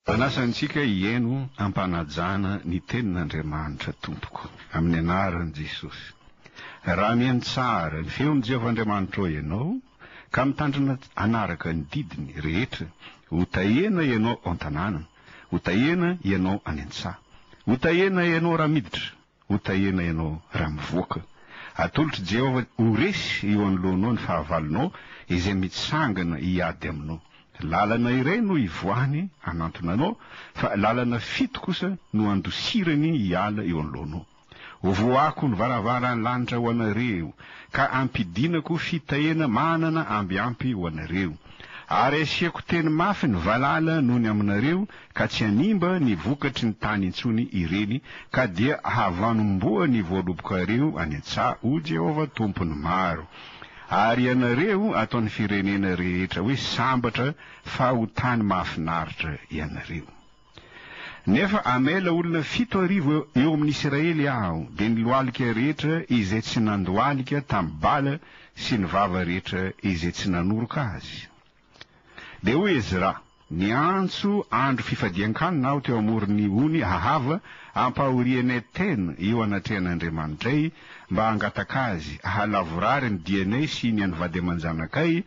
Anasantsika hieno ampanajana ny tenin'Andriamanitra tompoko amin'ny anaran'i Jesosy. Raha mihaino tsara ny feon'i Jehovahandriamanitra ianao ka mitandrina anaraka ny didiny rehetra, ho tahena ianao an-tanàna, ho tahena ianao any an-tsaha, ho tahena ianao raha miditra, ho tahena ianao raha mivoaka. Atolotry Jehova ho resy eo anoloanao ny fahavalonao izay mitsangana hiady aminao. Lalana iray no ivoahany anantona anao, fa lalana fito kosa no andosirany hiala eo anoloanao. Hovoako ny varavaran'ny lanitra ho anareo, ka ampidinako fitahena manana ambiampy ho anareo. Ary asiako teny mafy ny valala noho ny aminareo, ka tsy hanimba ny vokatry ny tany intsony ireny, ka dia havanomboa ny voalobokareo any an-tsaha, ho Jehova tompony maro. Ary ianareo ataon'ny firenena rehetra hoe sambatra fa ho tany mahafinaritra ianareo. Nefa amela olona 7,000 eo amin'ny Israely aho, dia niloalika rehetra izay tsy nandoalika tamin'ny bala sy ny vava rehetra izay tsy nanoroka azy. Dia ho Ezra, niantso andro fifadian-kanina aho teo amoron'ny ony hahava ampahorianay tena eo anatrehan'Andriamanitray mba hangataka azy, halavorary ny dianay sy ny anivady aman-janakay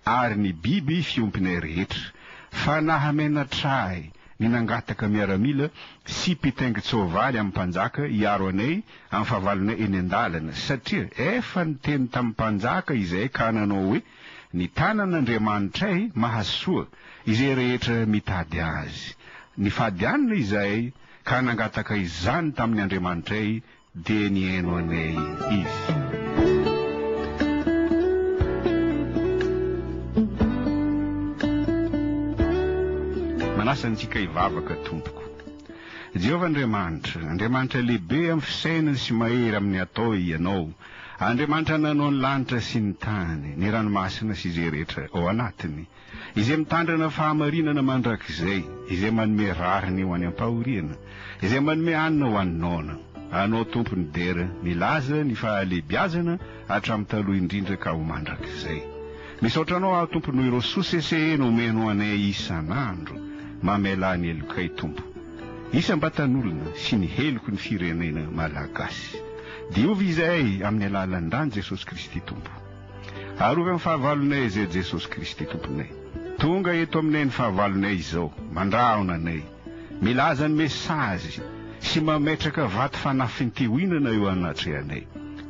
ary ny biby fiompinay rehetra. Fa nahamenatrahy ny nangataka miaramila sy mpitaingy-tsoavaly amin'ny mpanjaka hiaro anay amin'ny fahavalonay eny an-dalana, satria efa niteny tamin'ny mpanjaka izay ka nanao hoe ny tanan'Andriamanitray mahasoa izay rehetra mitady azy. Nifadianina izay ka nangataka izany tamin'ny Andriamanitray, dia nihaino anay izy. Manasantsika hivavaka tompoko. Jehovahandriamanitra, Andriamanitra lehibe amin'ny fisainany sy mahery amin'ny atao ianao. Andriamanitra nanao ny lanitra sy ny tany, ny ranomasina sy izay rehetra ao anatiny, izay mitandrina fahamarinana mandrakizay, izay manome rariny ho any ampahoriana, izay manome hanina ho any naona. Anao tompony dera, milaza ny fahalebiazana hatramin'ny taloha indrindra ka ho mandrakizay. Misaotra anao aho tompony ireo sosesehena omeno anay isan'andro, mamela ny elokay tompo. Isam-batan'olona sy ny heloko ny firenena malagasy. Diovy izay amin'ny alalan'ny rany Jesosy Kristy tompo. Arovy amin'ny fahavalonay izay Jesosy Kristy tomponay. Tonga eto aminay ny fahavalonay izao, mandrahona anay, milaza ny mesazy sy mametraka vaty fanafintihoinana eo anatrehanay.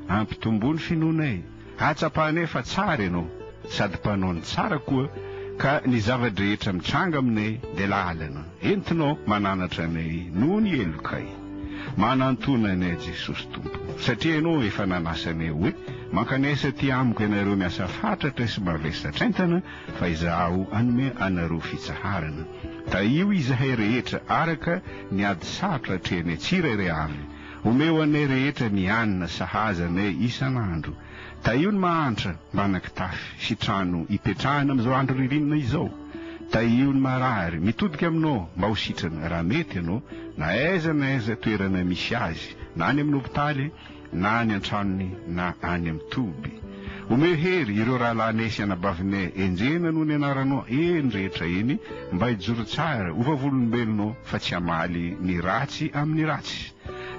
Ampitombony finoanay, hatsapahanay fa tsara ianao, sady mpanao ny tsara koa, ka ny zavadrehetra mitranga aminay dia lalana entinao mananatra anay noho ny elokay. Manantona anay Jesosy tompo, satria ianao efa nanasanay hoe mankanesa ty amiko ianareo miasa fatratra sy mavesatra entana, fa izaho anome anareo fitsaharana. Ta io izahay rehetra araka ny ady sarotra atrehanay tsirairay avy, omeo anay rehetra ny anina sahazanay isan'andro. Ta io ny mahantra mbanakitafy sy trano ipetrahana amin'izao andro ririnina izao. Ta io ny marary mitodika aminao mba ho sitrana raha mety ianao, na aiza toerana misy azy, na any amin'ny hopitaly, na any an-tranony, na any amin'ny toby. Omeo hery ireo rahalanay sy anabavinay enjena noho ny anaranao eny rehetra eny, mba hijoro tsara ho vavolombelonao fa tsy hamaly ny ratsy amin'ny ratsy.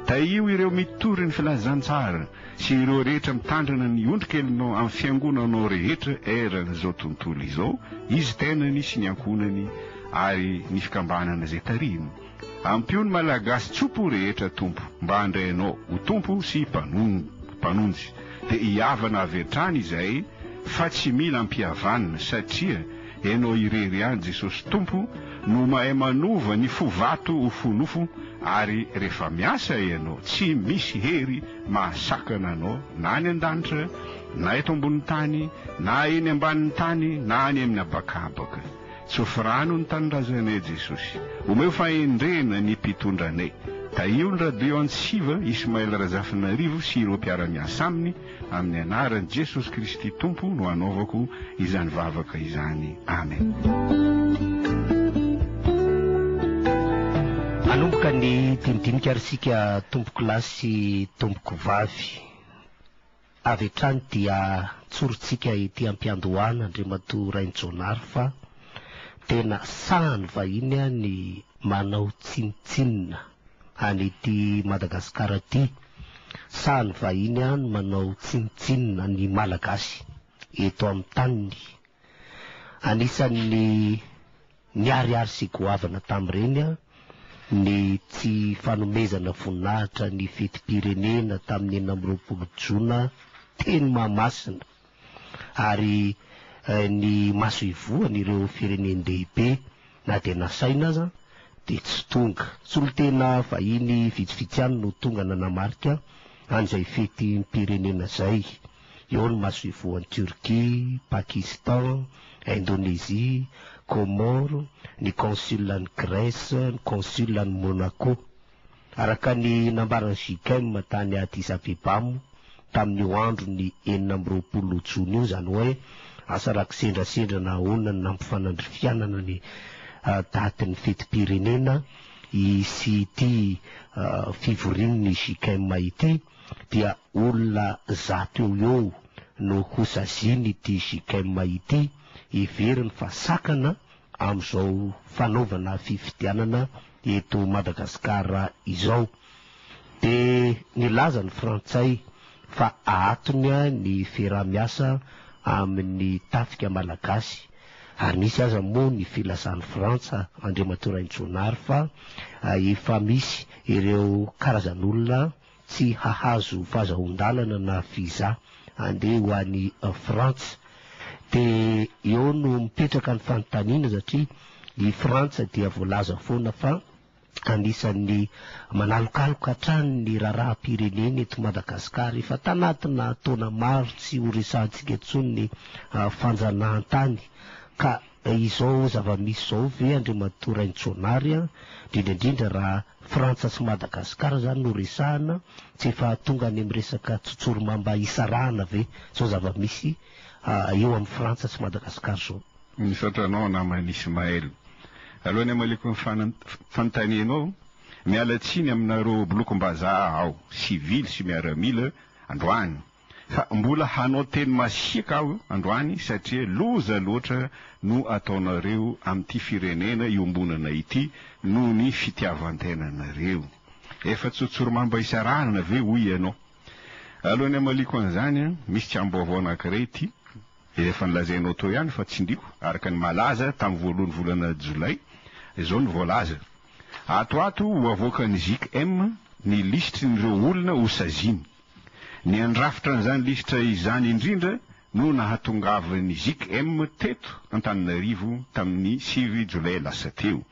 Ta io ireo mitory ny filazantsara sy ireo rehetra mitandrina ny ondrikelinao amin'ny fiangonanao rehetra eran'izao tontolo izao, izy tenany sy ny ankonany ary ny fikambanana izay tarino. Ampio ny malagasy tsopo rehetra tompo, mba handrainao ho tompo sy mpanonjy, dia hiavana avy hatrany izay fa tsy mila ampihavanana, satria ianao irery any Jesosy tompo no mahay manova ny fovato ho fonofo, ary rehefa miasa ianao tsy misy hery mahasakana anao na any an-danitra, na eto ambony tany, na eny ambanin'ny tany, na any amin'ny abakabaka. Tsofy rano ny tanindrazanay Jesosy, omeo fahendrena ny mpitondranay. Ta io ny radio Antsiva, Ismael Razafinarivo sy ireo mpiara-miasa aminy, amin'ny anaran'i Jesosy Kristy tompo no anaovako izany vavaka izany. Amen. Anomboka ny tinidinika arisika tompoko lahy sy tompoko vavy. Avy hatrany dia tsorontsika ity ampiandohana Andriamatoa Raintsonary fa tena sahany vahiny ny manao tsinitsinina an'ity Madagasikara ty, sa ny vahiny any manao tsinitsinina ny malagasy eto amin'ny taniny. Anisan'ny niariary sy goavana tamin'ireny ny tsy fanomezana voninahitra ny fetim-pirenena tamin'ny 19 Jona teny Mahamasina, ary ny maso ivoan'ireo firenendehibe na dia nasaina aza dia tsy tonga. Solotena vahiny vitsivitsy ihany no tonga nanamarika an'izay fetim-pirenena zay. Eo ny maso ivoan'ny Turquie, Pakistan, Indonésie, Comore, ny consulat ny Grèce, ny consulat ny Monaco. Araka ny nambarany JICM tany Addis Abeba tamin'io andro ny 20 Jona io, zany hoe asa raky sendrasendra na ahoana ny nampifanandrifianana ny datin'ny fetim-pirenena sy ity fivorian'ny JICM ity, dia olona 100 eo no hosaziny ity JICM ity iveriny fa sakana amin'izao fanaovana fifidianana eto Madagasikara izao. Dia nilaza ny Frantsay fa ahatony ny fiarah-miasa amin'ny tafika malagasy, ary nisy aza moa ny filasan'ny Frantsa Andriamatora Raintsonary fa efa misy ireo karazan'olona tsy hahazo fahazahon-dalana na visa andeha ho an'ny Frantsa. Dia eo no mipetraka ny fanontaniana satria i Frantsa dia voalaza foana fa anisan'ny manalokaloka hatrany ny raharaha-pirenena eto Madagasikara efa tanatina taona maro tsy ho resahantsika intsony ny fanjanahan-tany. Ka izao zava-misy izao ve Andriamatora Raintsonary, indrindra raha Frantsa sy Madagasikara zany no resahana, tsy efa tonga any amin'ny resaka tsotsoromamba isarahana ve zao zava-misy eo amin'ny Frantsa sy Madagasikara zao? Misatranao namany Ismaël. Alohan'ny amaliko fanontanianao, miala tsiny aminareo bolokom-bazaha ao, sivily sy miaramila androany. Fa mbola hanao teny masiaka aho androany satria loza loatra no ataonareo amin'ity firenena iombonana ity no ny fitiavan-tenanareo. Efa tsotsoromamba isarahana ve hoy ianao? Alohan'ny amaliko an'izany, misy tsamboavao anankiray ity, efa nilazainao tao ihany fa tsindriko, araka ny malaza tamin'ny voalohan'ny volana Jolay, izao ny voalaza. Ato ho avoaka ny JICM ny listrin'ireo olona ho saziny. Ny andrafitra n'izany lisitra izany indrindra no nahatongavan'ny JICM teto Antananarivo tamin'ny 9 Jolay lasa teo.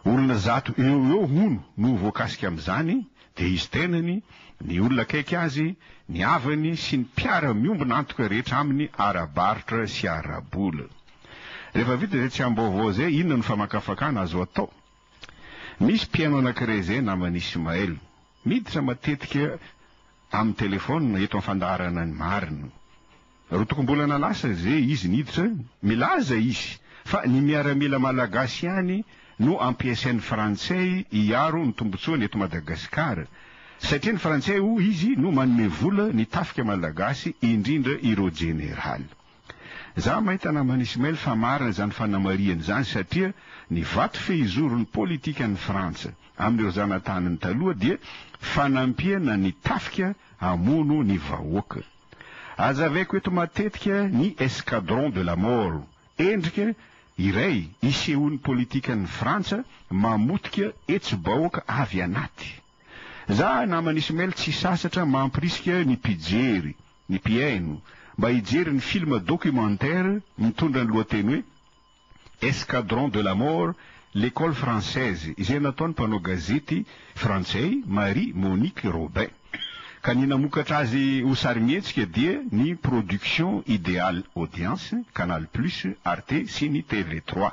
Olona 100 eo hono no voakasika amin'izany, dia izy tenany ny olona akaiky azy, ny avany sy ny mpiara miombona antoka rehetra amin'ny arabaritra sy arabola. Rehefa vita izay tsy ambaovao zay, inona ny famakafakana azo atao? Misy mpiaino anankiray zay namany Ismaël, miditra matetika amin'ny telefona eto amin'ny fandaharana ny marina. Rotokom-bolana lasa zay izy niditra, milaza izy fa ny miaramila malagasy ihany no ampiasain'ny Frantsay hiaro ny tombotsoany eto Madagasikara. Satria ny Frantsay izy no manome vola ny tafika malagasy indrindra ireo generaly. Za mahita namany Ismaël fa marina zany fanamariany zany satria ny vato fehizorony politika ny Frantsa amin'ireo zanataniny taloha dia fanampiana ny tafika hamono ny vahoaka. Azavaiko eto matetika ny escadron de la mort, endrika iray isehon'ny politika ny Frantsa mamotika etsi-bahoaka avy anaty. Za namany Ismaël tsy sasatra mampirisika ny mpijery, ny mpiaino, mba hijery ny film documentaire mitondra ny lohateny hoe Escadron de la mort, l'école française, izay nataony mpanao gazety frantsay Marie Monique Robin. Ka ny namokatra azy ho sary mihetsika dia ny production idéale audience, Canal Plus, Arte sy ny TV3.